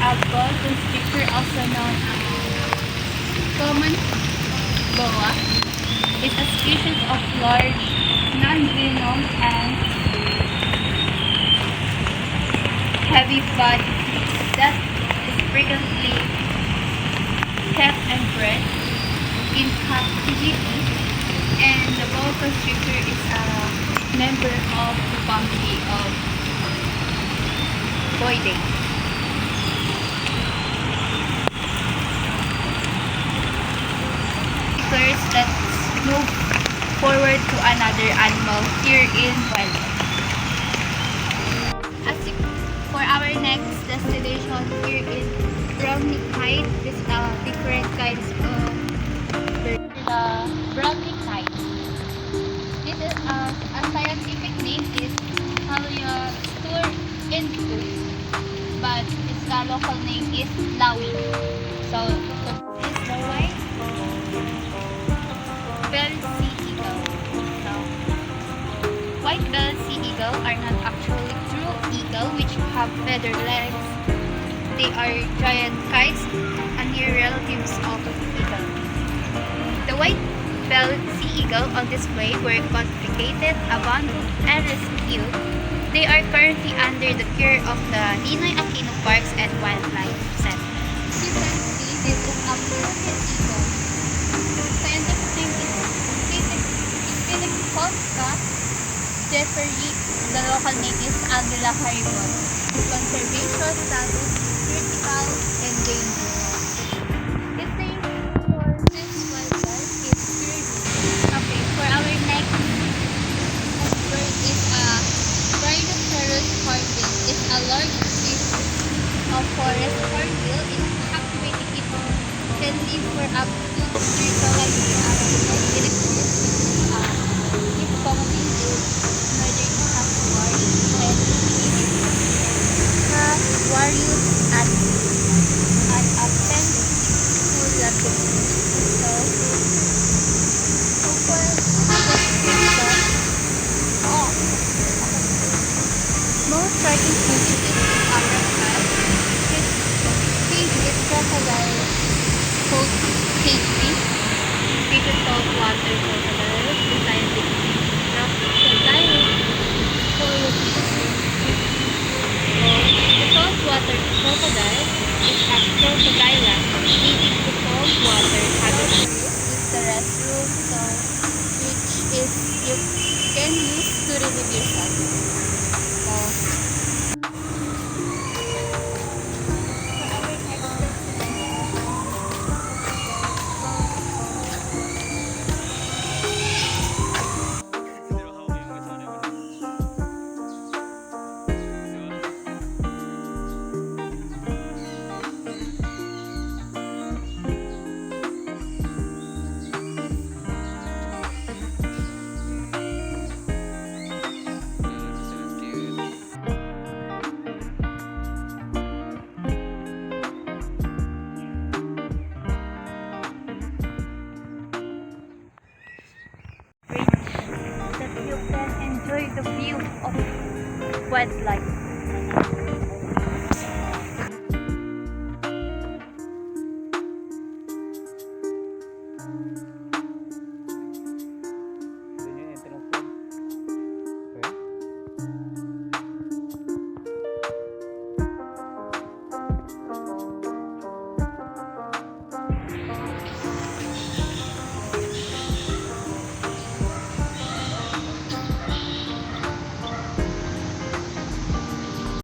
have boa constrictor, also known as common boa. It's a species of large, non-venom and heavy body that is frequently kept and bred in captivity, and the boa constrictor is a member of the family of Boidae. First, let's move forward to another animal here in wildlife. For our next destination here is Browniechite. These are different kinds of the Browniechite. This is a scientific name is Haliosturcentus, but its local name is Lawi. So this is the white-billed sea eagle. So white-billed sea eagle are not actually true eagle which have feathered legs. They are giant kites and near relatives of eagle. The white-billed sea eagle on display were confiscated, abandoned, and rescued. They are currently under the care of the Ninoy Aquino Parks and Wildlife Center. As you can see, this is a Peruvian eagle. Scientific name is Psittacotca jeffreyi. The local name is Aguila caribon. Conservation status critical endangered. The name for this wildlife is Kirby. Okay, for our next bird is a Rhinoceros hornbill. It's a large species of forest hornbill. In captivating, it can live for up to 3 years. It exists. It commonly lives northern Saguaro and Saguarius at appendix to latitude. So for the description of most striking species in Africa, its favorite crocodile called cagey, species saltwater crocodile, the scientific crocodile coelurus. The saltwater crocodile is a crocodile native to saltwater habitat. Is the restroom, so which is you can use to relieve yourself. So for our next that you can enjoy the view of wildlife.